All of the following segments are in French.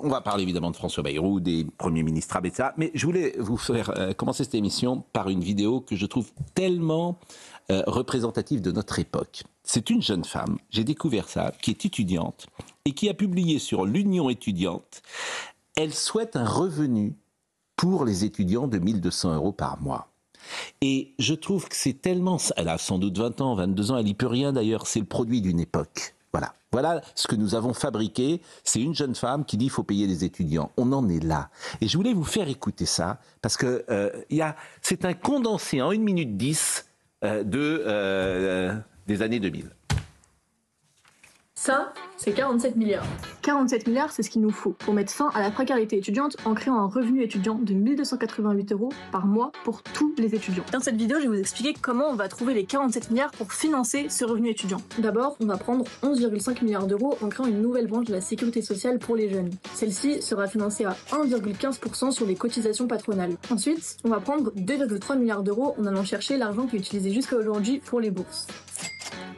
On va parler évidemment de François Bayrou, des premiers ministres, etc. Mais je voulais vous faire commencer cette émission par une vidéo que je trouve tellement représentative de notre époque. C'est une jeune femme, j'ai découvert ça, qui est étudiante et qui a publié sur l'Union étudiante. Elle souhaite un revenu pour les étudiants de 1 200 € par mois. Et je trouve que c'est tellement... Elle a sans doute 20 ans, 22 ans, elle n'y peut rien d'ailleurs, c'est le produit d'une époque. Voilà ce que nous avons fabriqué. C'est une jeune femme qui dit qu'il faut payer les étudiants. On en est là. Et je voulais vous faire écouter ça, parce que c'est un condensé en 1 minute 10 des années 2000. Ça, c'est 47 milliards. 47 milliards, c'est ce qu'il nous faut pour mettre fin à la précarité étudiante en créant un revenu étudiant de 1 288 € par mois pour tous les étudiants. Dans cette vidéo, je vais vous expliquer comment on va trouver les 47 milliards pour financer ce revenu étudiant. D'abord, on va prendre 11,5 milliards d'euros en créant une nouvelle branche de la sécurité sociale pour les jeunes. Celle-ci sera financée à 1,15% sur les cotisations patronales. Ensuite, on va prendre 2,3 milliards d'euros en allant chercher l'argent qui est utilisé jusqu'à aujourd'hui pour les bourses.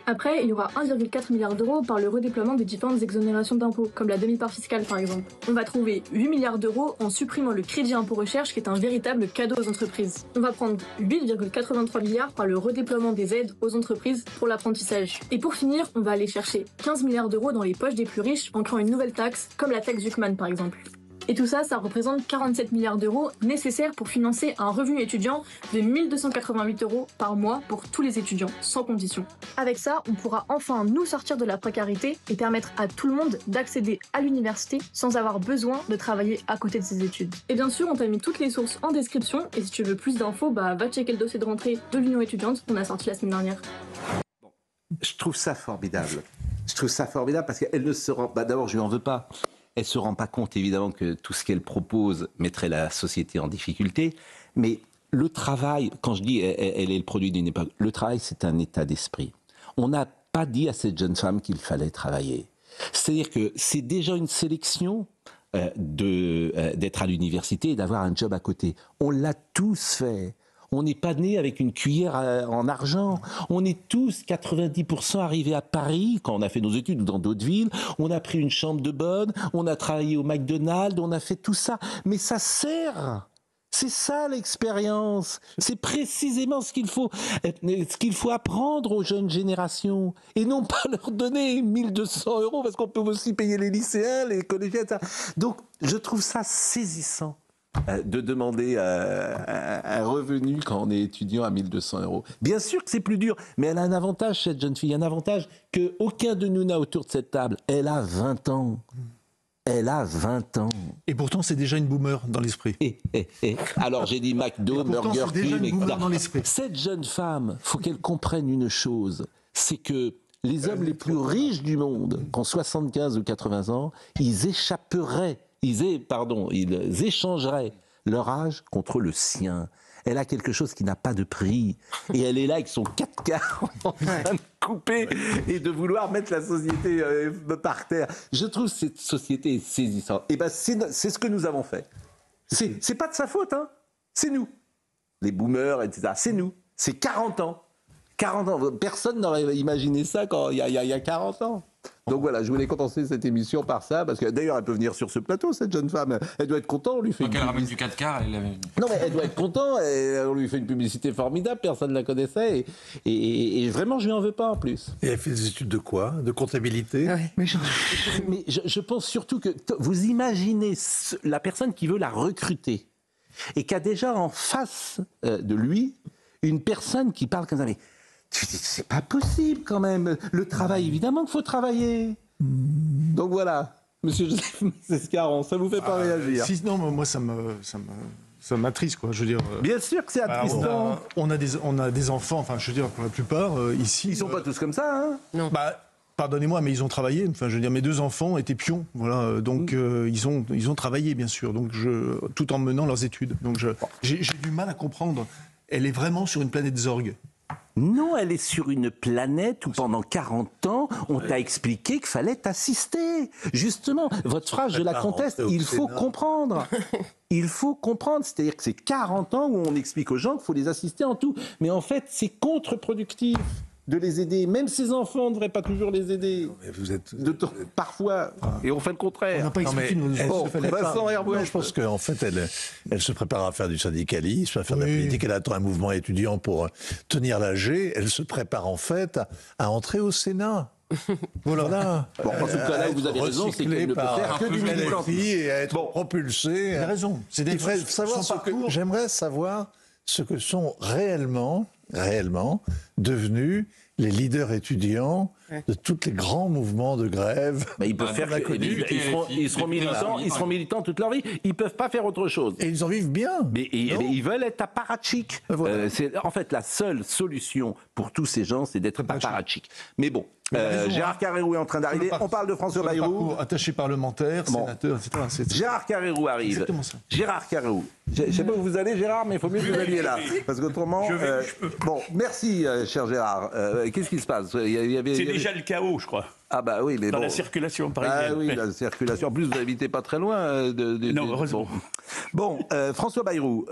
Après, il y aura 1,4 milliard d'euros par le redéploiement des différentes exonérations d'impôts, comme la demi-part fiscale par exemple. On va trouver 8 milliards d'euros en supprimant le crédit impôt recherche qui est un véritable cadeau aux entreprises. On va prendre 8,83 milliards par le redéploiement des aides aux entreprises pour l'apprentissage. Et pour finir, on va aller chercher 15 milliards d'euros dans les poches des plus riches en créant une nouvelle taxe, comme la taxe Zuckman par exemple. Et tout ça, ça représente 47 milliards d'euros nécessaires pour financer un revenu étudiant de 1 288 € par mois pour tous les étudiants, sans condition. Avec ça, on pourra enfin nous sortir de la précarité et permettre à tout le monde d'accéder à l'université sans avoir besoin de travailler à côté de ses études. Et bien sûr, on t'a mis toutes les sources en description, et si tu veux plus d'infos, va checker le dossier de rentrée de l'Union étudiante qu'on a sorti la semaine dernière. Je trouve ça formidable. Je trouve ça formidable parce qu'elle ne se rend... D'abord, je lui en veux pas. Elle ne se rend pas compte, évidemment, que tout ce qu'elle propose mettrait la société en difficulté. Mais le travail, quand je dis elle est le produit d'une époque, le travail, c'est un état d'esprit. On n'a pas dit à cette jeune femme qu'il fallait travailler. C'est-à-dire que c'est déjà une sélection d'être à l'université et d'avoir un job à côté. On l'a tous fait. On n'est pas né avec une cuillère en argent. On est tous, 90%, arrivés à Paris, quand on a fait nos études ou dans d'autres villes. On a pris une chambre de bonne, on a travaillé au McDonald's, on a fait tout ça. Mais ça sert. C'est ça l'expérience. C'est précisément ce qu'il faut apprendre aux jeunes générations. Et non pas leur donner 1 200 €, parce qu'on peut aussi payer les lycéens, les collégiens, etc. Donc, je trouve ça saisissant de demander un revenu quand on est étudiant à 1 200 €. Bien sûr que c'est plus dur, mais elle a un avantage, cette jeune fille, un avantage qu'aucun de nous n'a autour de cette table. Elle a 20 ans. Elle a 20 ans. Et pourtant, c'est déjà une boomer dans l'esprit. Alors, j'ai dit McDo, Burger King, etc. Cette jeune femme, il faut qu'elle comprenne une chose, c'est que les hommes les plus riches du monde, qui ont 75 ou 80 ans, ils échangeraient leur âge contre le sien. Elle a quelque chose qui n'a pas de prix. Et elle est là avec son 4x4 en train de couper et de vouloir mettre la société par terre. Je trouve cette société saisissante. Et ben c'est ce que nous avons fait. C'est pas de sa faute, hein. C'est nous. Les boomers, etc. C'est nous. C'est 40 ans. 40 ans. Personne n'aurait imaginé ça il y a 40 ans. Donc voilà, je voulais commencer cette émission par ça, parce que d'ailleurs elle peut venir sur ce plateau, cette jeune femme, elle doit être contente, on lui fait qu'elle ramène du 4x4, Non mais elle doit être contente, on lui fait une publicité formidable, personne ne la connaissait, et vraiment je lui en veux pas en plus. Et elle fait des études de quoi? De comptabilité? Ouais. Mais je pense surtout que vous imaginez la personne qui veut la recruter, et qui a déjà en face de lui une personne qui parle comme ça, mais c'est pas possible quand même. Le travail, évidemment qu'il faut travailler. Donc voilà, Monsieur Joseph Escaron, ça vous fait pas réagir? Non, moi ça m'attriste, quoi. Je veux dire. Bien sûr que c'est attristant. On a des enfants, enfin, je veux dire, pour la plupart ici. Ils sont pas tous comme ça, hein? Non. Pardonnez-moi, mais ils ont travaillé. Enfin, je veux dire, mes 2 enfants étaient pions, voilà. Donc ils ont travaillé, bien sûr. Donc tout en menant leurs études. Donc j'ai du mal à comprendre. Elle est vraiment sur une planète Zorg. Non, elle est sur une planète où pendant 40 ans, on t'a expliqué qu'il fallait t'assister. Justement, votre phrase, je la conteste, il faut comprendre. Il faut comprendre, c'est-à-dire que c'est 40 ans où on explique aux gens qu'il faut les assister en tout. Mais en fait, c'est contre-productif de les aider. Même ses enfants ne devraient pas toujours les aider. Mais vous êtes... Parfois, et on fait le contraire. On n'a pas expliqué Vincent Herbouet. Je pense qu'en fait, elle se prépare à faire du syndicalisme, à faire de la politique. Elle attend un mouvement étudiant pour tenir l'AG. Elle se prépare en fait à entrer au Sénat. Voilà. Bon, en tout cas, là où vous avez raison, c'est qu'elle ne peut faire que du militantisme. Et à être propulsée. Il a raison. J'aimerais savoir ce que sont réellement devenus les leaders étudiants de tous les grands mouvements de grève. Ils peuvent faire ils seront militants toute leur vie. Ils peuvent pas faire autre chose. Et ils en vivent bien. Mais ils veulent être apparatchiks. Voilà. C'est en fait la seule solution pour tous ces gens, c'est d'être apparatchiks. Mais bon, Gérard Carrérou est en train d'arriver. On parle de François Bayrou. Attaché parlementaire, sénateur, etc. Gérard Carrérou arrive. Exactement ça. Gérard Carrérou. Je ne sais pas où vous allez, Gérard, mais il faut mieux que vous alliez là. Parce qu'autrement. Bon, merci, cher Gérard. Qu'est-ce qui se passe? C'est déjà le chaos, je crois. Ah bah oui, mais dans la circulation parisienne. Ah oui, la circulation. En plus, vous n'habitez pas très loin. Non, heureusement. Bon, François Bayrou,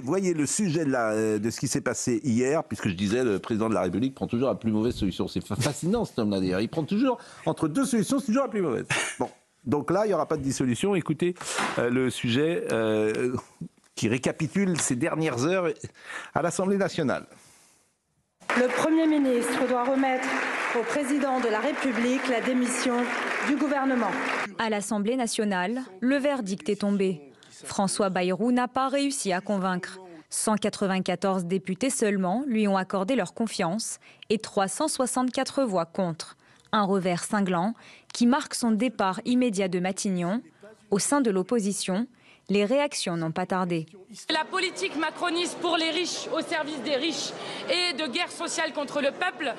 voyez le sujet de ce qui s'est passé hier, puisque je disais, le président de la République prend toujours la plus mauvaise solution. C'est fascinant, cet homme-là, d'ailleurs. Il prend toujours, entre deux solutions, c'est toujours la plus mauvaise. Bon, donc là, il n'y aura pas de dissolution. Écoutez le sujet qui récapitule ces dernières heures à l'Assemblée nationale. Le Premier ministre doit remettre au président de la République la démission du gouvernement. À l'Assemblée nationale, le verdict est tombé. François Bayrou n'a pas réussi à convaincre. 194 députés seulement lui ont accordé leur confiance et 364 voix contre. Un revers cinglant qui marque son départ immédiat de Matignon. Au sein de l'opposition, les réactions n'ont pas tardé. La politique macroniste pour les riches, au service des riches et de guerre sociale contre le peuple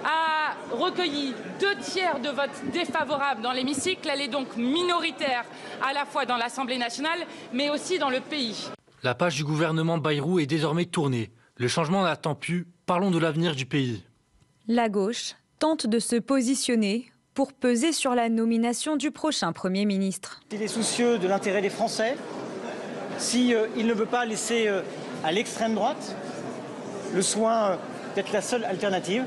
a recueilli 2/3 de votes défavorables dans l'hémicycle. Elle est donc minoritaire à la fois dans l'Assemblée nationale, mais aussi dans le pays. La page du gouvernement Bayrou est désormais tournée. Le changement n'attend plus. Parlons de l'avenir du pays. La gauche tente de se positionner pour peser sur la nomination du prochain Premier ministre. Il est soucieux de l'intérêt des Français. Si il ne veut pas laisser à l'extrême droite le soin d'être la seule alternative,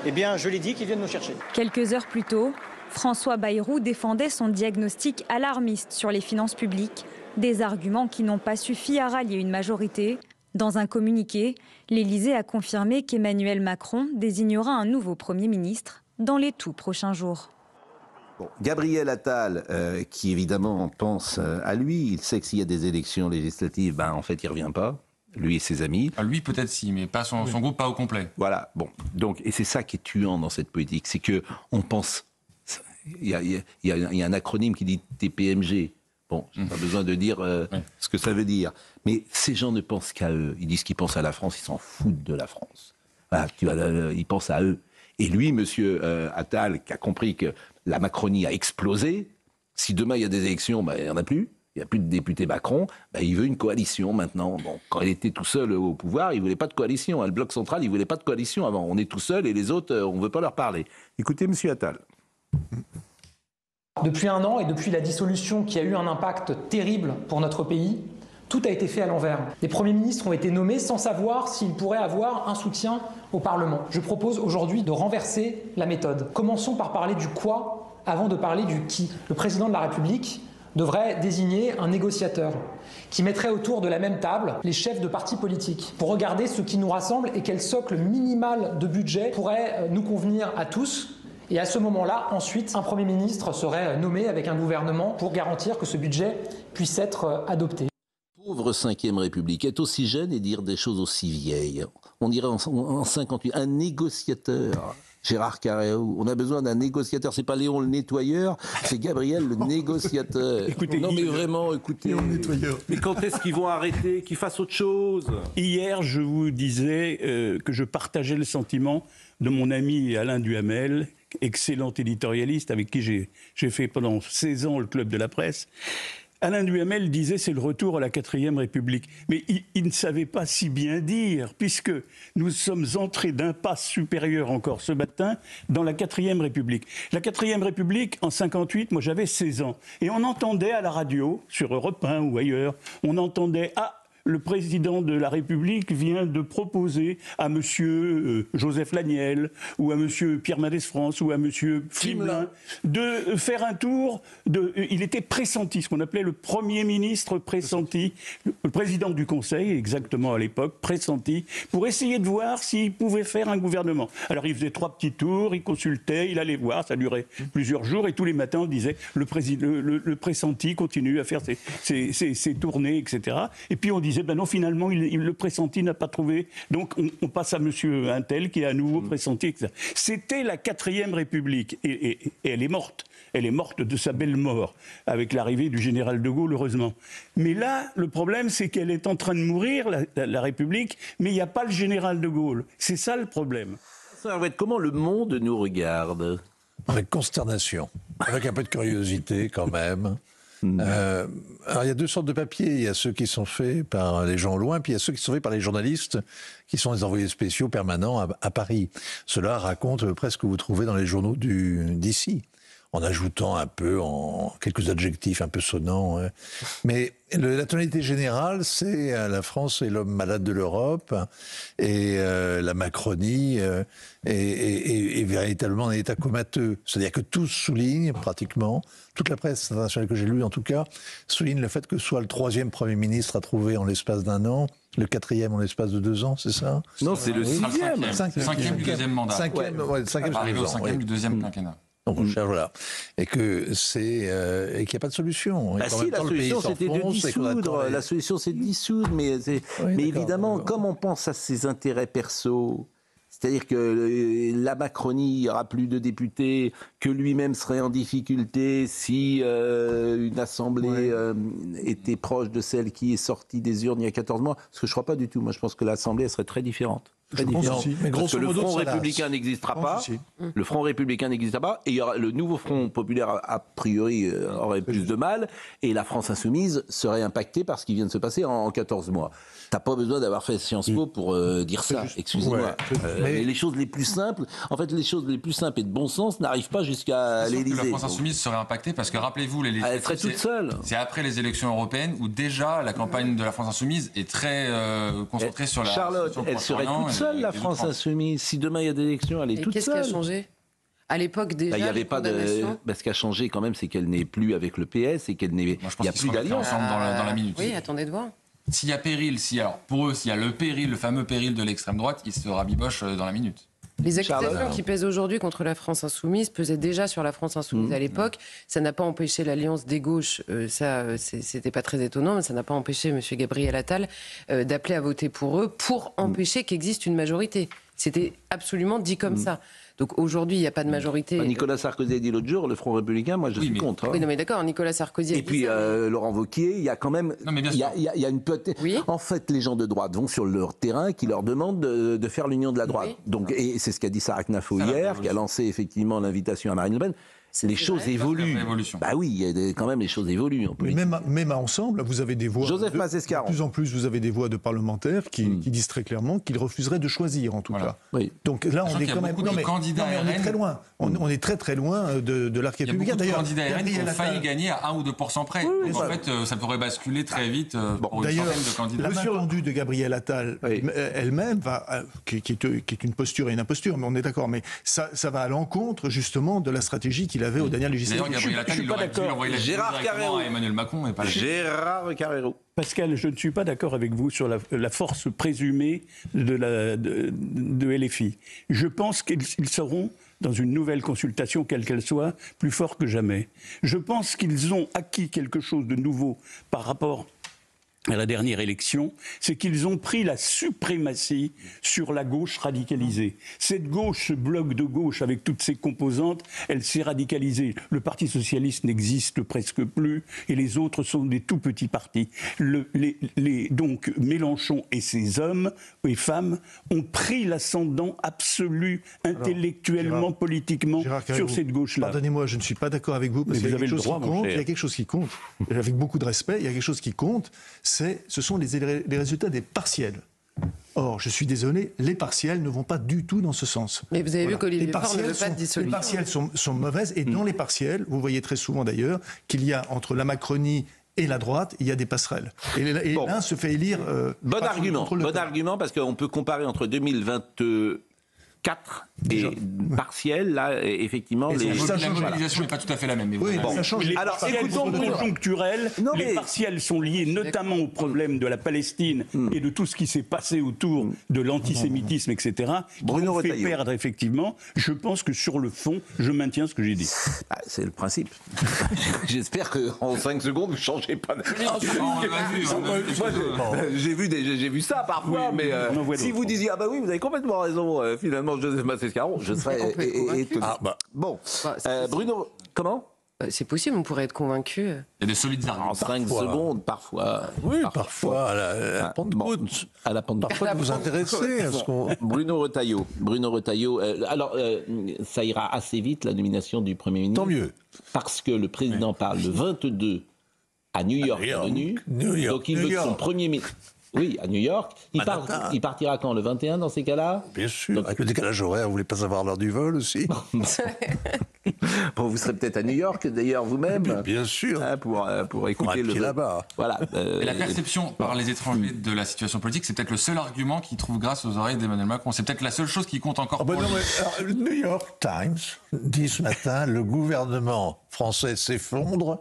eh bien, je l'ai dit, qu'ils viennent nous chercher. Quelques heures plus tôt, François Bayrou défendait son diagnostic alarmiste sur les finances publiques, des arguments qui n'ont pas suffi à rallier une majorité. Dans un communiqué, l'Élysée a confirmé qu'Emmanuel Macron désignera un nouveau Premier ministre dans les tout prochains jours. Bon, Gabriel Attal, qui évidemment pense à lui, il sait que s'il y a des élections législatives, en fait il ne revient pas, lui et ses amis. Lui peut-être si, mais pas son groupe, pas au complet. Voilà, bon, donc, et c'est ça qui est tuant dans cette politique, c'est qu'on pense, il y a un acronyme qui dit TPMG. Bon, je n'ai pas besoin de dire ce que ça veut dire. Mais ces gens ne pensent qu'à eux. Ils disent qu'ils pensent à la France, ils s'en foutent de la France. Voilà, ils pensent à eux. Et lui, monsieur Attal, qui a compris que la Macronie a explosé, si demain il y a des élections, il n'y en a plus, il n'y a plus de député Macron, il veut une coalition maintenant. Bon, quand il était tout seul au pouvoir, il ne voulait pas de coalition. Le Bloc central, il ne voulait pas de coalition avant. On est tout seul et les autres, on ne veut pas leur parler. Écoutez, monsieur Attal. Depuis un an et depuis la dissolution qui a eu un impact terrible pour notre pays, tout a été fait à l'envers. Les premiers ministres ont été nommés sans savoir s'ils pourraient avoir un soutien au Parlement. Je propose aujourd'hui de renverser la méthode. Commençons par parler du quoi avant de parler du qui. Le président de la République devrait désigner un négociateur qui mettrait autour de la même table les chefs de partis politiques pour regarder ce qui nous rassemble et quel socle minimal de budget pourrait nous convenir à tous. Et à ce moment-là, ensuite, un Premier ministre serait nommé avec un gouvernement pour garantir que ce budget puisse être adopté. Pauvre 5e République, être aussi jeune et dire des choses aussi vieilles. On dirait en 58, un négociateur. Gérard Carrérou, on a besoin d'un négociateur. C'est pas Léon le nettoyeur, c'est Gabriel le négociateur. Écoutez, non mais vraiment, écoutez. Léon le nettoyeur. Mais quand est-ce qu'ils vont arrêter, qu'ils fassent autre chose? Hier, je vous disais que je partageais le sentiment de mon ami Alain Duhamel, excellent éditorialiste avec qui j'ai fait pendant 16 ans le Club de la Presse. Alain Duhamel disait c'est le retour à la 4e République. Mais il ne savait pas si bien dire, puisque nous sommes entrés d'un pas supérieur encore ce matin dans la 4e République. La 4e République, en 58, moi j'avais 16 ans. Et on entendait à la radio, sur Europe 1 ou ailleurs, on entendait « Ah, le président de la République vient de proposer à monsieur Joseph Laniel ou à monsieur Pierre Mendès France ou à monsieur Frimelin de faire un tour. Il était pressenti, ce qu'on appelait le Premier ministre pressenti, le président du Conseil, exactement à l'époque, pressenti, pour essayer de voir s'il pouvait faire un gouvernement. Alors il faisait 3 petits tours, il consultait, il allait voir, ça durait plusieurs jours, et tous les matins on disait le pressenti continue à faire ses tournées, etc. Et puis on disait, ben non, finalement, le pressenti n'a pas trouvé, donc on passe à monsieur Untel, qui est à nouveau pressenti, etc. C'était la 4e République, et elle est morte. Elle est morte de sa belle mort, avec l'arrivée du général de Gaulle, heureusement. Mais là, le problème, c'est qu'elle est en train de mourir, la République, mais il n'y a pas le général de Gaulle. C'est ça le problème. Comment le monde nous regarde ? Avec consternation, avec un peu de curiosité quand même. Alors il y a 2 sortes de papiers, il y a ceux qui sont faits par les gens au loin, puis il y a ceux qui sont faits par les journalistes, qui sont les envoyés spéciaux permanents à Paris. Cela raconte presque ce que vous trouvez dans les journaux d'ici, en ajoutant un peu, en quelques adjectifs un peu sonnants. Hein. Mais la tonalité générale, c'est la France est l'homme malade de l'Europe, et la Macronie est véritablement en état comateux. C'est-à-dire que tous soulignent, pratiquement, toute la presse internationale que j'ai lue en tout cas, souligne le fait que soit le 3e Premier ministre à trouver en l'espace d'1 an, le 4e en l'espace de 2 ans, c'est ça ? Non, c'est le 6e. 5e du 2e mandat. 5e, arrivé au 5e du 2e quinquennat. Donc on cherche, voilà. Et que et qu'il n'y a pas de solution. Bah si, la solution c'était de dissoudre. La solution c'est de dissoudre, mais évidemment, comme on pense à ses intérêts perso, c'est-à-dire que la Macronie, il n'y aura plus de députés, que lui-même serait en difficulté si une assemblée était proche de celle qui est sortie des urnes il y a 14 mois, ce que je ne crois pas du tout. Moi, je pense que l'assemblée, elle serait très différente. Très différente. Mais parce que le Front républicain n'existera pas. Le Front républicain n'existera pas. Et il y aura, le nouveau Front populaire, a priori, aurait plus de mal. Et la France insoumise serait impactée par ce qui vient de se passer en 14 mois. T'as pas besoin d'avoir fait Sciences Po pour dire ça, excusez-moi. Mais les choses les plus simples, en fait, les choses les plus simples et de bon sens n'arrivent pas jusqu'à l'Élysée. La France insoumise serait impactée parce que rappelez-vous, les elle serait toute seule. C'est après les élections européennes où déjà la campagne de la France insoumise est très concentrée sur la. Charlotte, elle serait toute seule, la France insoumise. Si demain il y a des élections, elle est toute seule. Qu'est-ce qui a changé ? À l'époque déjà, il y avait pas de. Ce qui a changé quand même, c'est qu'elle n'est plus avec le PS et qu'il n'y a plus d'alliance. Dans la minute. Oui, attendez de voir. S'il y a péril, alors pour eux, s'il y a le péril, le fameux péril de l'extrême droite, ils se rabibochent dans la minute. Les accusations qui pèsent aujourd'hui contre la France insoumise pesaient déjà sur la France insoumise à l'époque. Ça n'a pas empêché l'alliance des gauches, c'était pas très étonnant, mais ça n'a pas empêché M. Gabriel Attal d'appeler à voter pour eux pour empêcher qu'existe une majorité. C'était absolument dit comme ça. Donc aujourd'hui, il n'y a pas de majorité. Nicolas Sarkozy a dit l'autre jour, le Front républicain, moi je suis contre. Oui, non, mais d'accord, Nicolas Sarkozy a dit ça. Et puis Laurent Wauquiez, il y a quand même. Non, mais bien sûr. Il y a une petite. Oui. En fait, les gens de droite vont sur leur terrain qui leur demandent de faire l'union de la droite. Oui. Donc, et c'est ce qu'a dit Sarah Knafo hier, qui a lancé effectivement l'invitation à Marine Le Pen. Les choses évoluent. Bah oui, quand même les choses évoluent. Même à Ensemble, vous avez des voix. Joseph Massescaron. De plus en plus, vous avez des voix de parlementaires qui disent très clairement qu'ils refuseraient de choisir, en tout cas. Oui. Donc là, on est quand même. On est très loin. On est très très loin de l'arc républicain. D'ailleurs, les candidats RN qui ont failli gagner à 1 ou 2% près. Oui, donc en fait, ça pourrait basculer très vite pour une centaine de candidats. La main tendue de Gabriel Attal elle-même qui est une posture et une imposture, mais on est d'accord. Mais ça va à l'encontre justement de la stratégie qu'il avait aux dernières législatives. Gabriel Attal, il aurait pu envoyer Gérard Carrero à Emmanuel Macron, mais pas Gérard Carrero. Pascal, je ne suis pas d'accord avec vous sur la force présumée de LFI. Je pense qu'ils seront, dans une nouvelle consultation, quelle qu'elle soit, plus forts que jamais. Je pense qu'ils ont acquis quelque chose de nouveau par rapport à la dernière élection, c'est qu'ils ont pris la suprématie sur la gauche radicalisée. Cette gauche, ce bloc de gauche avec toutes ses composantes, elle s'est radicalisée. Le Parti socialiste n'existe presque plus et les autres sont des tout petits partis. Donc Mélenchon et ses hommes et femmes ont pris l'ascendant absolu intellectuellement, politiquement sur cette gauche-là. Pardonnez-moi, je ne suis pas d'accord avec vous parce qu'il y a quelque chose qui compte. Il y a quelque chose qui compte. Avec beaucoup de respect, il y a quelque chose qui compte. Ce sont les résultats des partiels. Or, je suis désolé, les partiels ne vont pas du tout dans ce sens. Mais vous avez vu qu'Olivier Faure ne veut pas de dissolution. Les partiels sont mauvaises, et dans les partiels, vous voyez très souvent d'ailleurs, qu'il y a entre la Macronie et la droite, il y a des passerelles. Et l'un se fait élire... bon argument, parce qu'on peut comparer entre 2024 et partiel, là, effectivement... La mobilisation n'est pas tout à fait la même. Mais oui, bon. ça change. Les partiels sont conjoncturels. Les partiels sont liés notamment au problème de la Palestine et de tout ce qui s'est passé autour de l'antisémitisme, etc. Bruno fait perdre, effectivement. Je pense que sur le fond, je maintiens ce que j'ai dit. C'est le principe. J'espère qu'en 5 secondes, vous ne changez pas d'avis. J'ai vu ça parfois, mais si vous disiez « Ah bah oui, vous avez complètement raison, finalement, Joseph Massescaron », je serais étonné. Bon, Bruno, comment ? C'est possible, on pourrait être convaincu. Il y a des solides arguments. En 5 secondes, parfois. Oui, parfois à la Pentecôte. À la Pentecôte. Parfois de vous intéresser à ce qu'on... Bruno Retailleau. Alors, ça ira assez vite, la nomination du Premier ministre. Tant mieux. Parce que le président parle le 22 à New York. Donc il veut que son Premier ministre... Oui, à New York. Il partira quand, le 21 dans ces cas-là ? Bien sûr. Donc, avec le décalage horaire, vous voulez pas savoir l'heure du vol aussi ? Bon, vous serez peut-être à New York, d'ailleurs, vous-même. Bien sûr. Hein, pour écouter le... là-bas. Voilà. Et la perception par les étrangers de la situation politique, c'est peut-être le seul argument qu'ils trouvent grâce aux oreilles d'Emmanuel Macron. C'est peut-être la seule chose qui compte encore pour lui. Le New York Times dit ce matin, le gouvernement français s'effondre,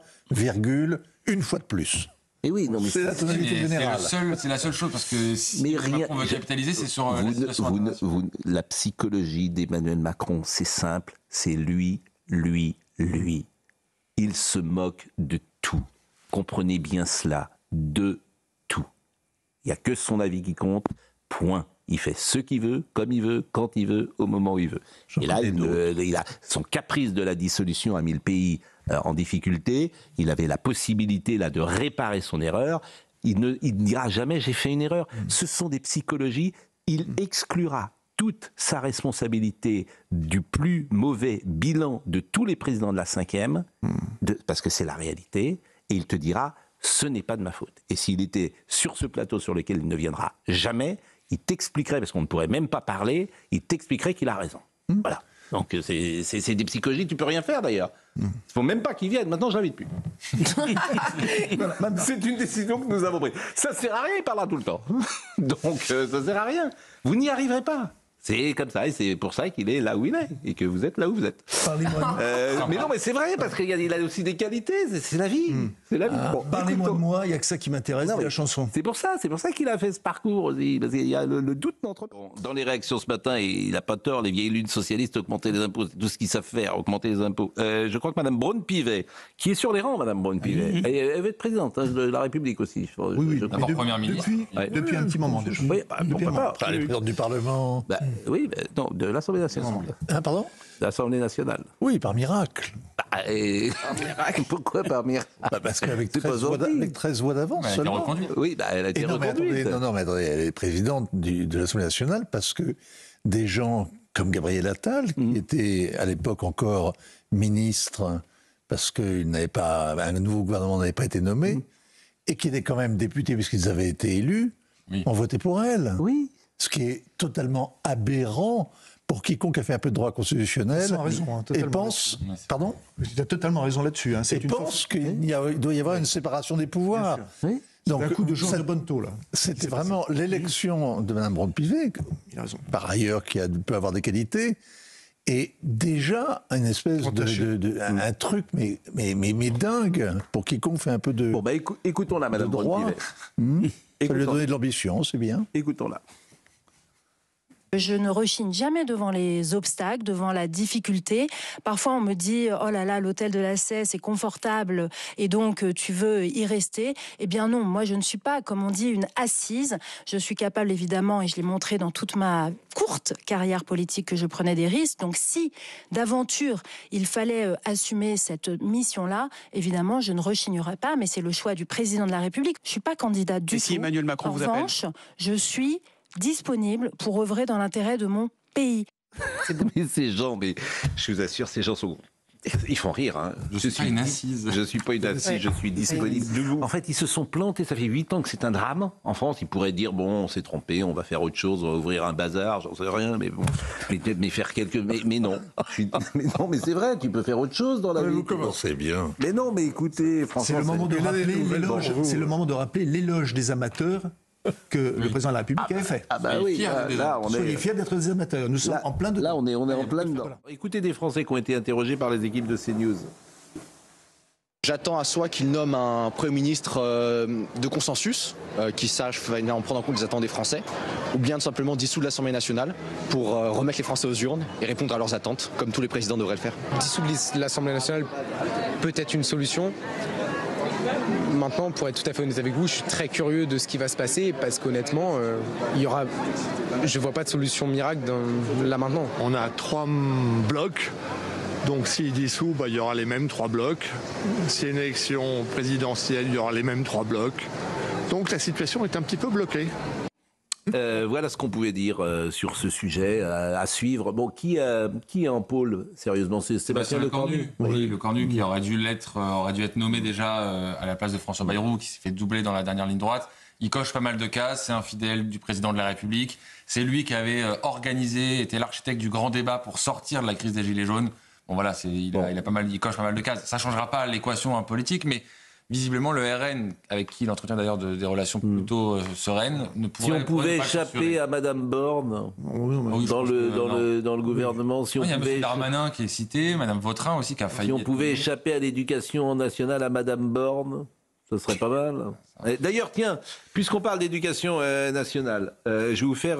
une fois de plus. Et oui, non, mais c'est la tonalité générale. C'est la seule chose, parce que si Macron veut capitaliser, c'est sur la situation la psychologie d'Emmanuel Macron, c'est simple, c'est lui. Il se moque de tout. Comprenez bien cela, de tout. Il n'y a que son avis qui compte, point. Il fait ce qu'il veut, comme il veut, quand il veut, au moment où il veut. Et là, il a son caprice de la dissolution a mis le pays en difficulté. Il avait la possibilité là de réparer son erreur. Il ne dira jamais j'ai fait une erreur. Ce sont des psychologies. Il exclura toute sa responsabilité du plus mauvais bilan de tous les présidents de la 5e, parce que c'est la réalité, et il te dira ce n'est pas de ma faute. Et s'il était sur ce plateau sur lequel il ne viendra jamais, il t'expliquerait, parce qu'on ne pourrait même pas parler, il t'expliquerait qu'il a raison. Voilà. Donc c'est des psychologies, tu peux rien faire d'ailleurs. Il ne faut même pas qu'il vienne, maintenant je l'invite plus. C'est une décision que nous avons prise. Ça ne sert à rien, il parlera tout le temps. Donc ça ne sert à rien. Vous n'y arriverez pas. C'est comme ça, et c'est pour ça qu'il est là où il est, et que vous êtes là où vous êtes. Parlez-moi mais non, mais c'est vrai, parce qu'il a aussi des qualités, c'est la vie. C'est la vie. Bon, parlez-moi de moi, il n'y a que ça qui m'intéresse, c'est la chanson. C'est pour ça qu'il a fait ce parcours aussi, parce qu'il y a le doute d'entre... Dans les réactions ce matin, et il n'a pas tort, les vieilles lunes socialistes, augmenter les impôts, c'est tout ce qu'ils savent faire, augmenter les impôts. Je crois que Mme Braun-Pivet, qui est sur les rangs, Mme Braun-Pivet, elle va être présidente de la République aussi. Oui, d'abord Première ministre. Depuis un petit moment déjà. Oui, pourquoi pas. Elle est présidente du Parlement. Oui, non, de l'Assemblée nationale. Pardon ? L'Assemblée nationale. Oui, par miracle. Par miracle. Pourquoi par miracle ? Parce qu'avec 13 voix d'avance seulement. Oui, elle a été reconduite. Non, mais attendez, elle est présidente de l'Assemblée nationale parce que des gens comme Gabriel Attal, qui était à l'époque encore ministre, parce qu'un nouveau gouvernement n'avait pas été nommé, et qui étaient quand même députés puisqu'ils avaient été élus, ont voté pour elle. Oui. Ce qui est totalement aberrant pour quiconque a fait un peu de droit constitutionnel. Ils ont raison, et pense... Pardon ? Tu as totalement raison là-dessus. Et pense qu'il doit y avoir une séparation des pouvoirs. Oui. Donc, un coup de Georges Bonneteau, là. C'était vraiment l'élection de Mme Braun-Pivet, par ailleurs, qui peut avoir des qualités, et déjà une espèce un truc, mais dingue, pour quiconque fait un peu de... Bon, écoutons-la, Mme Braun-Pivet. Ça lui a donné de l'ambition, c'est bien. Écoutons-la. Je ne rechigne jamais devant les obstacles, devant la difficulté. Parfois, on me dit « Oh là là, l'hôtel de la Sey, c'est confortable et donc tu veux y rester ». Eh bien non, moi je ne suis pas, comme on dit, une assise. Je suis capable, évidemment, et je l'ai montré dans toute ma courte carrière politique, que je prenais des risques. Donc si, d'aventure, il fallait assumer cette mission-là, évidemment, je ne rechignerai pas, mais c'est le choix du président de la République. Je ne suis pas candidate du tout. Si Emmanuel Macron vous appelle ? En revanche, je suis disponible pour œuvrer dans l'intérêt de mon pays. Mais ces gens, je vous assure, ces gens sont Ils font rire. Hein. Je suis pas une assise. Je suis pas une assise, je suis disponible. En fait, ils se sont plantés. Ça fait 8 ans que c'est un drame. En France, ils pourraient dire bon, on s'est trompé, on va faire autre chose, on va ouvrir un bazar, j'en sais rien, mais bon, mais faire quelques. Mais non. Mais c'est vrai, tu peux faire autre chose dans la vie. Vous commencez bien. Mais non, mais écoutez, franchement, c'est le moment de rappeler l'éloge. C'est le moment de rappeler l'éloge des amateurs que le président de la République avait fait. Ah bah oui, là, on Soyez fiers d'être des amateurs. Nous sommes en plein dedans. Là, on est en plein dedans. Écoutez des Français qui ont été interrogés par les équipes de CNews. J'attends à soi qu'il nomme un Premier ministre de consensus, qui sache en prendre en compte les attentes des Français, ou bien tout simplement dissoudre l'Assemblée nationale pour remettre les Français aux urnes et répondre à leurs attentes, comme tous les présidents devraient le faire. Dissoudre l'Assemblée nationale peut être une solution. Maintenant, pour être tout à fait honnête avec vous, je suis très curieux de ce qui va se passer parce qu'honnêtement, je vois pas de solution miracle là maintenant. On a 3 blocs, donc s'il dissout, il y aura les mêmes 3 blocs. Si une élection présidentielle, il y aura les mêmes 3 blocs. Donc la situation est un petit peu bloquée. Voilà ce qu'on pouvait dire sur ce sujet à suivre. Bon, qui est en pôle, sérieusement? C'est Sébastien Lecornu. Oui, Lecornu qui aurait dû être nommé déjà à la place de François Bayrou, qui s'est fait doubler dans la dernière ligne droite. Il coche pas mal de cases, c'est un fidèle du président de la République. C'est lui qui avait était l'architecte du grand débat pour sortir de la crise des Gilets jaunes. Bon voilà, il coche pas mal de cases. Ça changera pas l'équation politique, mais visiblement, le RN, avec qui il entretient d'ailleurs des relations plutôt sereines, ne pourrait pas. Si on pouvait échapper à Madame Borne dans le gouvernement, si on il y a pouvait M. Darmanin qui est cité, Madame Vautrin aussi qui a failli. Si on pouvait échapper à l'éducation nationale à Madame Borne, ce serait pas mal. D'ailleurs, tiens, puisqu'on parle d'éducation nationale, je vais vous faire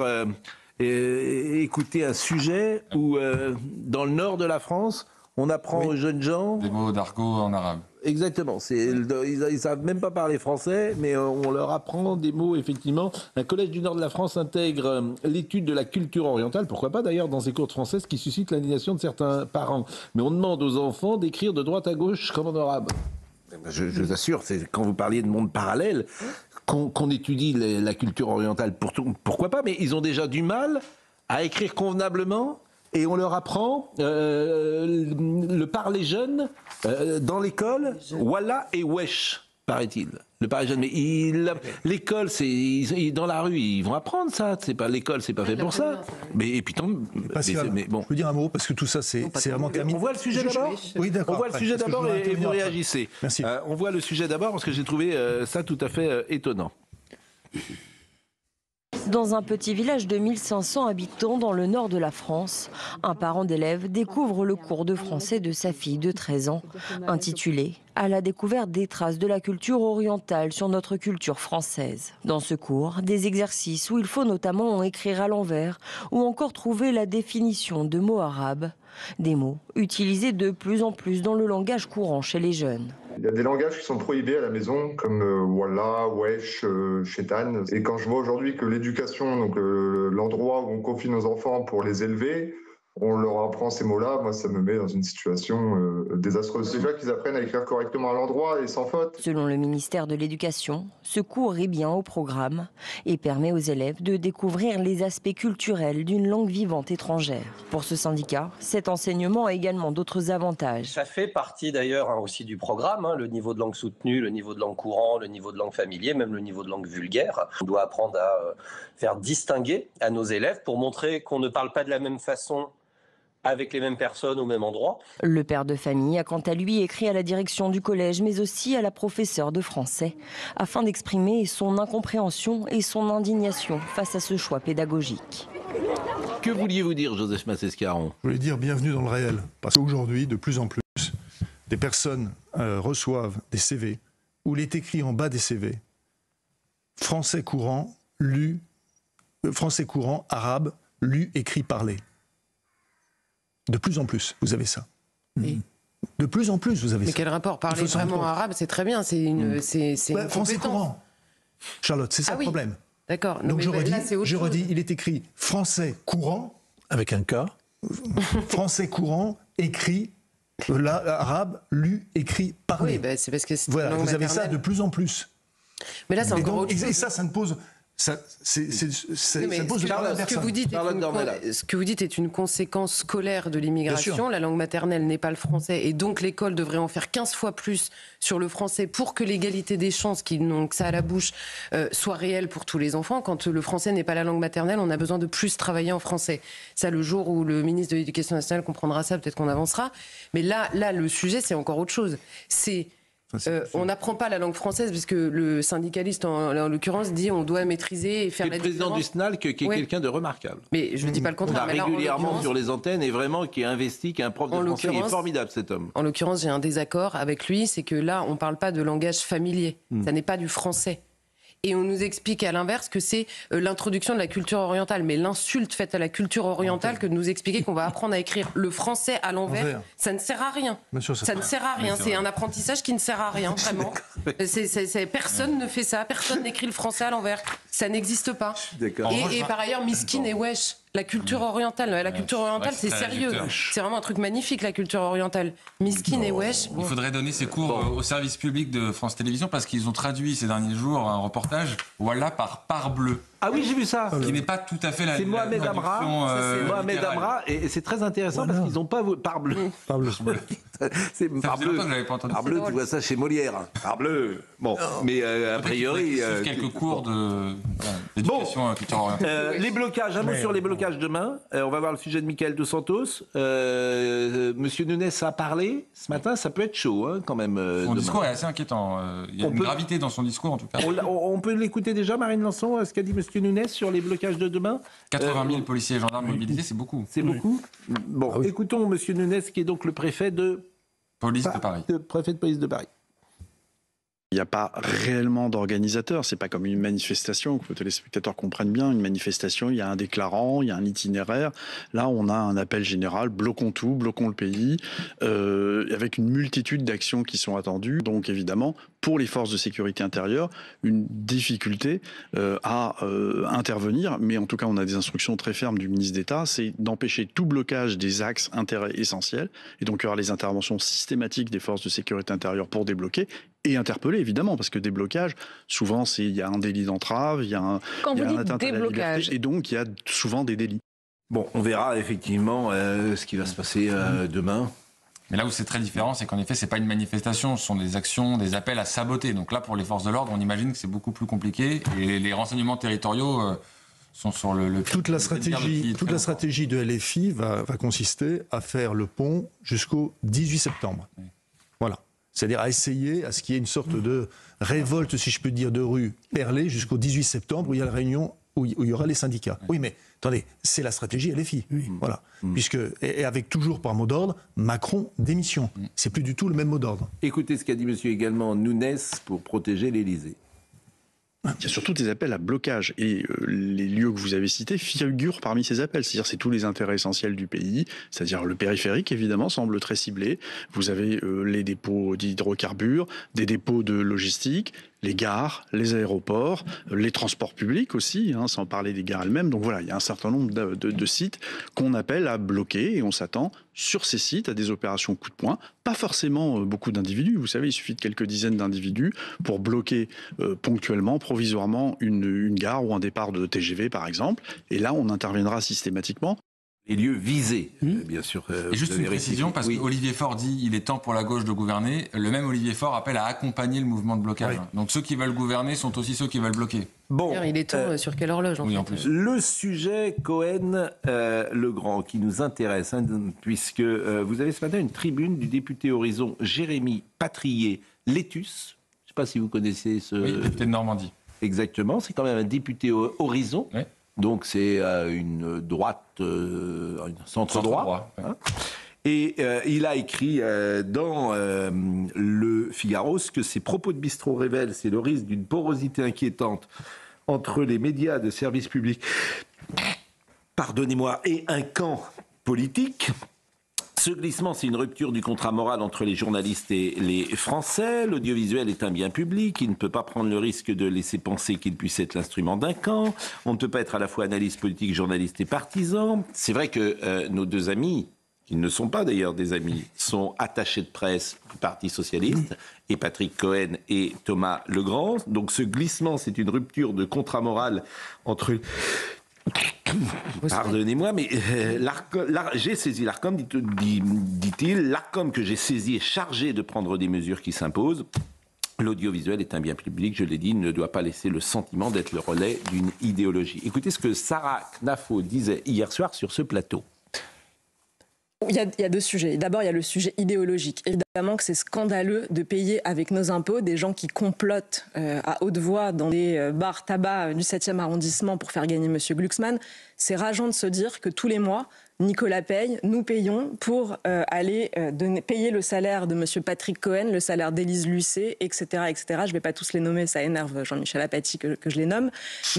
écouter un sujet où, dans le nord de la France, on apprend aux jeunes gens des mots d'argot en arabe. Exactement. Ils savent même pas parler français, mais on leur apprend des mots, effectivement. Un collège du nord de la France intègre l'étude de la culture orientale, pourquoi pas d'ailleurs dans ses cours de français, ce qui suscite l'indignation de certains parents. Mais on demande aux enfants d'écrire de droite à gauche comme en arabe. Je vous assure, c'est quand vous parliez de monde parallèle, qu'on étudie la culture orientale, pourquoi pas, mais ils ont déjà du mal à écrire convenablement. Et on leur apprend le parler jeune dans l'école, Wallah et Wesh, paraît-il. Le parler jeune. Mais l'école, c'est dans la rue, ils vont apprendre ça. L'école, c'est pas fait pour ça. Mais Pascal, bon. je peux dire un mot parce que tout ça, c'est vraiment terminé. On voit le sujet d'abord. Oui, d'accord. On voit le sujet d'abord et vous réagissez. Merci. On voit le sujet d'abord parce que j'ai trouvé ça tout à fait étonnant. Dans un petit village de 1500 habitants dans le nord de la France, un parent d'élève découvre le cours de français de sa fille de 13 ans, intitulé « À la découverte des traces de la culture orientale sur notre culture française ». Dans ce cours, des exercices où il faut notamment écrire à l'envers ou encore trouver la définition de mots arabes, des mots utilisés de plus en plus dans le langage courant chez les jeunes. Il y a des langages qui sont prohibés à la maison, comme Wallah, Wesh, Chétan. Et quand je vois aujourd'hui que l'éducation, donc l'endroit où on confie nos enfants pour les élever, on leur apprend ces mots-là, moi ça me met dans une situation désastreuse. Déjà qu'ils apprennent à écrire correctement à l'endroit et sans faute. Selon le ministère de l'Éducation, ce cours est bien au programme et permet aux élèves de découvrir les aspects culturels d'une langue vivante étrangère. Pour ce syndicat, cet enseignement a également d'autres avantages. Ça fait partie d'ailleurs aussi du programme, le niveau de langue soutenue, le niveau de langue courant, le niveau de langue familier, même le niveau de langue vulgaire. On doit apprendre à faire distinguer à nos élèves pour montrer qu'on ne parle pas de la même façon avec les mêmes personnes au même endroit. Le père de famille a quant à lui écrit à la direction du collège, mais aussi à la professeure de français, afin d'exprimer son incompréhension et son indignation face à ce choix pédagogique. Que vouliez-vous dire, Joseph Massescaron? Je voulais dire bienvenue dans le réel, parce qu'aujourd'hui, de plus en plus, des personnes reçoivent des CV, où il est écrit en bas des CV, français courant, arabe, lu, écrit, parlé. De plus en plus, vous avez ça. Oui. De plus en plus, vous avez ça. Mais quel rapport? Parler vraiment arabe, c'est très bien. C'est une, c'est une français courant. Charlotte, c'est ça le problème. D'accord. Donc je redis, il est écrit français courant. Avec un K. Français courant, écrit, arabe, lu, écrit, parlé. Oui, c'est parce que c'est voilà, vous avez ça de plus en plus. Mais là, c'est encore autre chose. Et ça ne pose ça pose ce que vous dites est une conséquence scolaire de l'immigration. La langue maternelle n'est pas le français et donc l'école devrait en faire 15 fois plus sur le français pour que l'égalité des chances, qui n'ont que ça à la bouche, soit réelle pour tous les enfants. Quand le français n'est pas la langue maternelle, on a besoin de plus travailler en français. Ça, le jour où le ministre de l'Éducation nationale comprendra ça, peut-être qu'on avancera. Mais là, le sujet, c'est encore autre chose. On n'apprend pas la langue française puisque le syndicaliste, en l'occurrence, dit on doit maîtriser et faire la différence. Le président du SNALC, qui est quelqu'un de remarquable. Mais je ne dis pas le contraire. On a régulièrement sur les antennes et vraiment qui est investi, qui est un prof de français, il est formidable cet homme. En l'occurrence, j'ai un désaccord avec lui, c'est que là, on ne parle pas de langage familier. Ça n'est pas du français. Et on nous explique à l'inverse que c'est l'introduction de la culture orientale. Mais l'insulte faite à la culture orientale que de nous expliquer qu'on va apprendre à écrire le français à l'envers, ça ne sert à rien. Ça ne sert à rien. C'est un apprentissage qui ne sert à rien, vraiment. Personne ne fait ça. Personne n'écrit le français à l'envers. Ça n'existe pas. Et par ailleurs, miskin et wesh. La culture orientale, c'est sérieux. C'est vraiment un truc magnifique, la culture orientale. Miskin et wesh. Il faudrait donner ces cours au service public de France Télévisions parce qu'ils ont traduit ces derniers jours un reportage voilà par Parbleu. Ah oui, j'ai vu ça. Qui n'est pas tout à fait la. C'est Mohamed Amra. Mohamed Amra, et c'est très intéressant parce qu'ils n'ont pas Parbleu. Parbleu. C'est Parbleu. Parbleu, tu vois ça chez Molière. Parbleu. Bon, mais a priori. Quelques cours d'éducation culture orientale. Les blocages, un mot sur les blocages demain. On va voir le sujet de Michael Dos Santos. Monsieur Nunes a parlé ce matin, ça peut être chaud quand même. Son discours est assez inquiétant. Il y a une gravité dans son discours en tout cas. On peut l'écouter déjà, Marine Lançon, ce qu'a dit Monsieur Nunes sur les blocages de demain. 80 000 policiers et gendarmes mobilisés, c'est beaucoup. C'est beaucoup. Bon, écoutons Monsieur Nunes, qui est donc le préfet de police de Paris. Préfet de police de Paris. Il n'y a pas réellement d'organisateur, c'est pas comme une manifestation, que les téléspectateurs comprennent bien. Une manifestation, il y a un déclarant, il y a un itinéraire. Là, on a un appel général, bloquons tout, bloquons le pays, avec une multitude d'actions qui sont attendues. Donc évidemment, pour les forces de sécurité intérieure, une difficulté à intervenir. Mais en tout cas, on a des instructions très fermes du ministre d'État, c'est d'empêcher tout blocage des axes intérêts essentiels. Et donc il y aura les interventions systématiques des forces de sécurité intérieure pour débloquer et interpeller, évidemment, parce que déblocage, souvent, il y a un délit d'entrave, il y a un atteinte à la liberté, et donc il y a souvent des délits. Bon, on verra effectivement ce qui va se passer demain. Mais là où c'est très différent, c'est qu'en effet, c'est pas une manifestation, ce sont des actions, des appels à saboter. Donc là, pour les forces de l'ordre, on imagine que c'est beaucoup plus compliqué. Et les renseignements territoriaux sont sur le toute la stratégie de LFI va consister à faire le pont jusqu'au 18 septembre. Oui. Voilà. C'est-à-dire à essayer à ce qu'il y ait une sorte de révolte, si je peux dire, de rue perlée jusqu'au 18 septembre où il y a la réunion, où il y aura les syndicats. Oui, mais attendez, c'est la stratégie LFI. Oui. Voilà. Puisque, et avec toujours par mot d'ordre, Macron démission. C'est plus du tout le même mot d'ordre. Écoutez ce qu'a dit monsieur également Nunes pour protéger l'Élysée. Il y a surtout des appels à blocage et les lieux que vous avez cités figurent parmi ces appels. C'est-à-dire c'est tous les intérêts essentiels du pays, c'est-à-dire le périphérique évidemment semble très ciblé. Vous avez les dépôts d'hydrocarbures, des dépôts de logistique, les gares, les aéroports, les transports publics aussi, sans parler des gares elles-mêmes. Donc voilà, il y a un certain nombre de sites qu'on appelle à bloquer et on s'attend sur ces sites à des opérations coup de poing. Pas forcément beaucoup d'individus. Vous savez, il suffit de quelques dizaines d'individus pour bloquer ponctuellement, provisoirement une gare ou un départ de TGV par exemple. Et là, on interviendra systématiquement. Les lieux visés, bien sûr. Et juste une précision, parce qu'Olivier Faure dit il est temps pour la gauche de gouverner. Le même Olivier Faure appelle à accompagner le mouvement de blocage. Oui. Donc ceux qui veulent gouverner sont aussi ceux qui veulent bloquer. Bon, il est temps sur quelle horloge en plus. Le sujet Cohen-Legrand qui nous intéresse, puisque vous avez ce matin une tribune du député Horizon Jérémy Patrier-Létus. Je ne sais pas si vous connaissez ce... Oui, député de Normandie. Exactement, c'est quand même un député Horizon. Oui. Donc c'est une droite, un centre-droit. Hein. Et il a écrit dans Le Figaro ce que ses propos de bistrot révèlent, c'est le risque d'une porosité inquiétante entre les médias de service public, et un camp politique. Ce glissement, c'est une rupture du contrat moral entre les journalistes et les Français. L'audiovisuel est un bien public. Il ne peut pas prendre le risque de laisser penser qu'il puisse être l'instrument d'un camp. On ne peut pas être à la fois analyste politique, journaliste et partisan. C'est vrai que nos deux amis qui ne sont pas d'ailleurs des amis, sont attachés de presse du Parti socialiste, et Patrick Cohen et Thomas Legrand. Donc ce glissement, c'est une rupture de contrat moral entre... Pardonnez-moi, mais j'ai saisi l'Arcom, dit-il. L'Arcom que j'ai saisi est chargé de prendre des mesures qui s'imposent. L'audiovisuel est un bien public, je l'ai dit, ne doit pas laisser le sentiment d'être le relais d'une idéologie. Écoutez ce que Sarah Knafo disait hier soir sur ce plateau. Il y a deux sujets. D'abord, il y a le sujet idéologique. Évidemment que c'est scandaleux de payer avec nos impôts des gens qui complotent à haute voix dans des bars tabac du 7e arrondissement pour faire gagner M. Glucksmann. C'est rageant de se dire que tous les mois, Nicolas paye, nous payons pour aller payer le salaire de M. Patrick Cohen, le salaire d'Élise Lucet, etc., etc. Je ne vais pas tous les nommer, ça énerve Jean-Michel Apathy que je les nomme.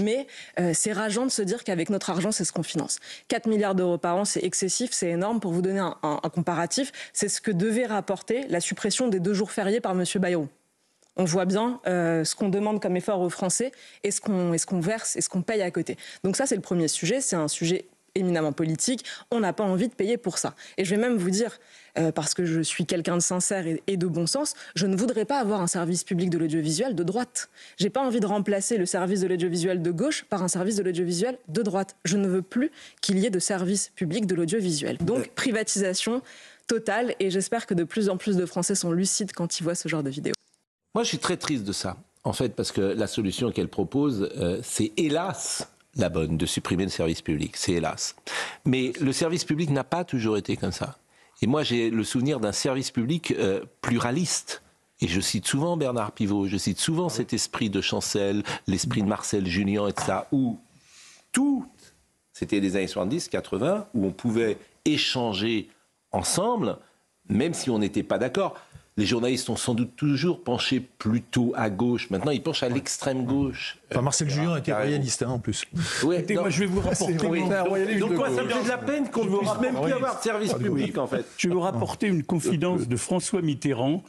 Mais c'est rageant de se dire qu'avec notre argent, c'est ce qu'on finance. 4 milliards d'euros par an, c'est excessif, c'est énorme. Pour vous donner un comparatif, c'est ce que devait rapporter la suppression des 2 jours fériés par M. Bayrou. On voit bien ce qu'on demande comme effort aux Français et ce qu'on verse et ce qu'on paye à côté. Donc ça, c'est le premier sujet. C'est un sujet éminemment politique. On n'a pas envie de payer pour ça. Et je vais même vous dire, parce que je suis quelqu'un de sincère et de bon sens, je ne voudrais pas avoir un service public de l'audiovisuel de droite. J'ai pas envie de remplacer le service de l'audiovisuel de gauche par un service de l'audiovisuel de droite. Je ne veux plus qu'il y ait de service public de l'audiovisuel. Donc privatisation totale, et j'espère que de plus en plus de Français sont lucides quand ils voient ce genre de vidéos. Moi, je suis très triste de ça, en fait, parce que la solution qu'elle propose, c'est hélas la bonne, de supprimer le service public. C'est hélas. Mais le service public n'a pas toujours été comme ça. Et moi, j'ai le souvenir d'un service public pluraliste. Et je cite souvent Bernard Pivot, je cite souvent cet esprit de Chancel, l'esprit de Marcel Julien, etc., où tout, c'était les années 70, 80, où on pouvait échanger ensemble, même si on n'était pas d'accord. Les journalistes ont sans doute toujours penché plutôt à gauche. Maintenant, ils penchent à l'extrême gauche. Enfin, Marcel Julien était royaliste, en plus. Ouais, moi, je vais vous rapporter... Donc, moi, ça me fait de la peine qu'on ne puisse même plus avoir de service public, en fait. Je vais vous rapporter une confidence de François Mitterrand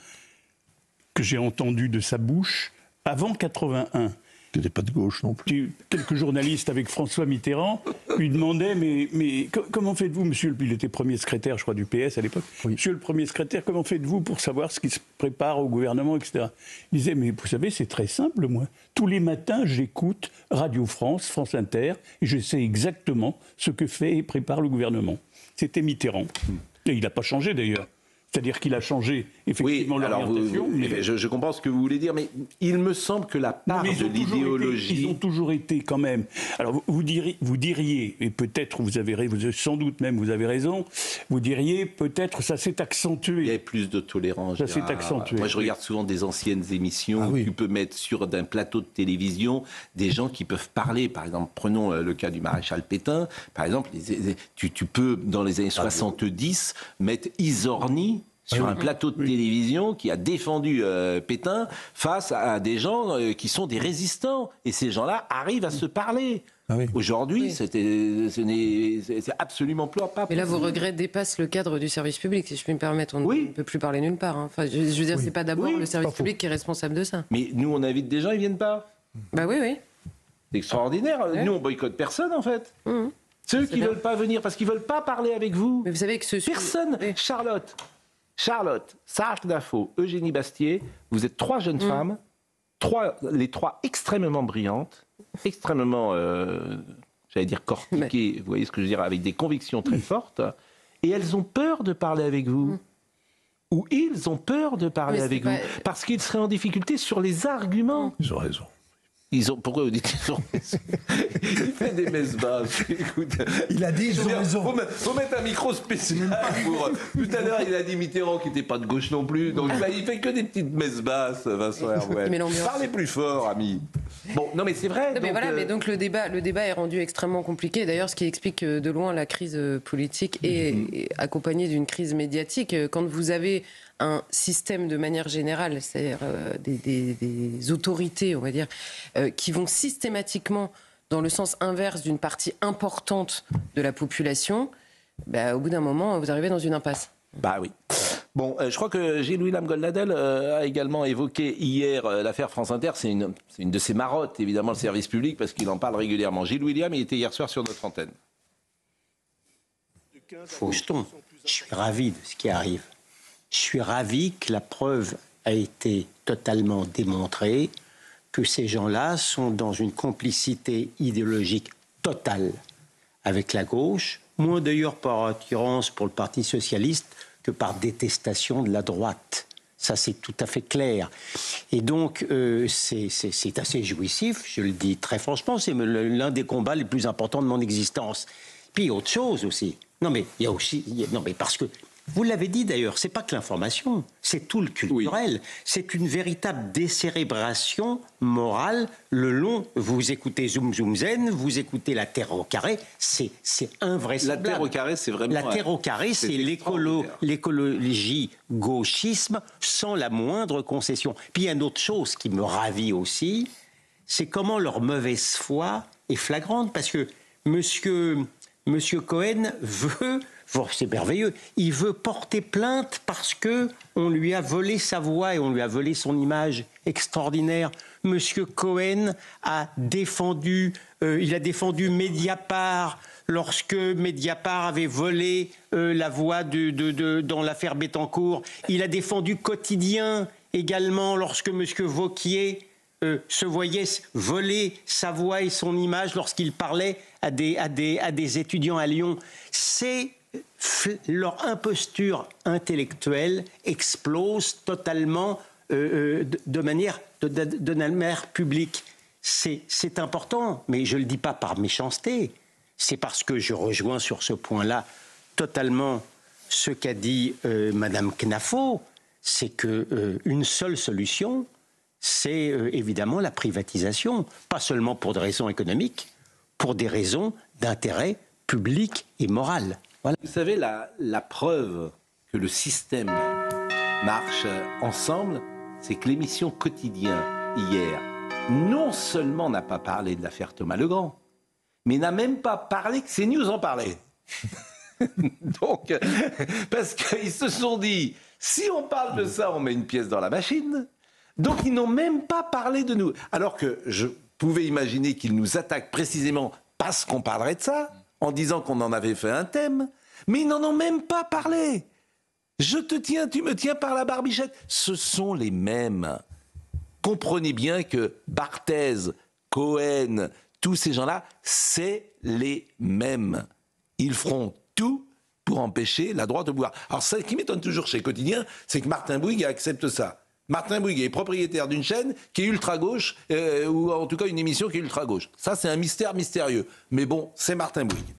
que j'ai entendue de sa bouche avant 81. Tu n'étais pas de gauche non plus. Quelques journalistes avec François Mitterrand lui demandaient mais comment faites-vous, monsieur, il était premier secrétaire, je crois, du PS à l'époque. Oui. Monsieur le premier secrétaire, comment faites-vous pour savoir ce qui se prépare au gouvernement, etc. Il disait, mais vous savez, c'est très simple, moi. Tous les matins, j'écoute Radio France, France Inter, et je sais exactement ce que fait et prépare le gouvernement. C'était Mitterrand. Et il n'a pas changé, d'ailleurs. C'est-à-dire qu'il a changé effectivement l'orientation. Je comprends ce que vous voulez dire, mais il me semble que la part de l'idéologie... Ils ont toujours été quand même... Alors vous diriez, et peut-être sans doute même vous avez raison, vous diriez peut-être ça s'est accentué. Il y a plus de tolérance. Ça s'est accentué. Moi je regarde souvent des anciennes émissions où tu peux mettre sur d'un plateau de télévision des gens qui peuvent parler. Par exemple, prenons le cas du maréchal Pétain. Par exemple, tu peux dans les années 70 mettre Isorni sur un plateau de télévision qui a défendu Pétain face à des gens qui sont des résistants. Et ces gens-là arrivent à se parler. Aujourd'hui, c'est absolument pas possible. Mais là, vos regrets dépassent le cadre du service public, si je puis me permettre. On ne peut plus parler nulle part. Enfin, je veux dire, c'est pas d'abord le service public qui est responsable de ça. Mais nous, on invite des gens, ils viennent pas. Bah oui. C'est extraordinaire. Nous, on boycotte personne, en fait. Ceux qui veulent pas venir parce qu'ils veulent pas parler avec vous. Mais vous savez que personne. Charlotte, Sarah Knafo, Eugénie Bastier, vous êtes 3 jeunes femmes, les 3 extrêmement brillantes, extrêmement, j'allais dire cortiquées, vous voyez ce que je veux dire, avec des convictions très fortes, et elles ont peur de parler avec vous. Ou ils ont peur de parler avec vous, parce qu'ils seraient en difficulté sur les arguments. Ils ont raison. Pourquoi vous dites qu'ils ont raison? Il fait des messes basses. Écoute, il a dit ils ont raison. Faut mettre un micro spécial pour... Tout à l'heure, il a dit Mitterrand qui n'était pas de gauche non plus. Donc il fait que des petites messes basses, Vincent Herouet. Parlez plus fort, ami. Bon, non mais c'est vrai. Non, mais donc le débat est rendu extrêmement compliqué. D'ailleurs, ce qui explique de loin la crise politique est accompagnée d'une crise médiatique. Quand vous avez un système de manière générale, c'est-à-dire des autorités, on va dire, qui vont systématiquement dans le sens inverse d'une partie importante de la population, au bout d'un moment, vous arrivez dans une impasse. Bah oui. Bon, je crois que Gilles-William Goldnadel a également évoqué hier l'affaire France Inter. C'est une de ses marottes, évidemment, le service public, parce qu'il en parle régulièrement. Gilles-William, il était hier soir sur notre antenne. Fauston. Je suis ravi de ce qui arrive. Je suis ravi que la preuve a été totalement démontrée, que ces gens-là sont dans une complicité idéologique totale avec la gauche, moins d'ailleurs par attirance pour le Parti socialiste que par détestation de la droite. Ça, c'est tout à fait clair. Et donc, c'est assez jouissif, je le dis très franchement, c'est l'un des combats les plus importants de mon existence. Puis, autre chose aussi. Non, mais il y a aussi... Non, mais parce que... Vous l'avez dit d'ailleurs, c'est pas que l'information, c'est tout le culturel. Oui. C'est une véritable décérébration morale le long. Vous écoutez Zoom Zoom Zen, vous écoutez La Terre au carré, c'est invraisemblable. La Terre au carré, c'est vraiment... La Terre au carré, c'est l'écologie gauchisme sans la moindre concession. Puis il y a une autre chose qui me ravit aussi, c'est comment leur mauvaise foi est flagrante, parce que Monsieur Cohen veut... C'est merveilleux. Il veut porter plainte parce que on lui a volé sa voix et on lui a volé son image extraordinaire. Monsieur Cohen a défendu, Mediapart lorsque Mediapart avait volé la voix dans l'affaire Bettencourt. Il a défendu Quotidien également lorsque Monsieur Wauquiez se voyait voler sa voix et son image lorsqu'il parlait à des étudiants à Lyon. Leur imposture intellectuelle explose totalement de manière publique. C'est important, mais je ne le dis pas par méchanceté. C'est parce que je rejoins sur ce point-là totalement ce qu'a dit Madame Knafo, c'est qu'une seule solution, c'est évidemment la privatisation, pas seulement pour des raisons économiques, pour des raisons d'intérêt public et moral. Voilà. Vous savez, la preuve que le système marche ensemble, c'est que l'émission Quotidien, hier, non seulement n'a pas parlé de l'affaire Thomas Legrand, mais n'a même pas parlé que CNews en parlait. Donc, parce qu'ils se sont dit, si on parle de ça, on met une pièce dans la machine. Donc, ils n'ont même pas parlé de nous. Alors que je pouvais imaginer qu'ils nous attaquent précisément parce qu'on parlerait de ça, en disant qu'on en avait fait un thème, mais ils n'en ont même pas parlé. Je te tiens, tu me tiens par la barbichette. Ce sont les mêmes. Comprenez bien que Barthez, Cohen, tous ces gens-là, c'est les mêmes. Ils feront tout pour empêcher la droite de pouvoir. Alors, ce qui m'étonne toujours chez Quotidien, c'est que Martin Bouygues accepte ça. Martin Bouygues est propriétaire d'une chaîne qui est ultra-gauche, ou en tout cas une émission qui est ultra-gauche. Ça, c'est un mystère mystérieux. Mais bon, c'est Martin Bouygues.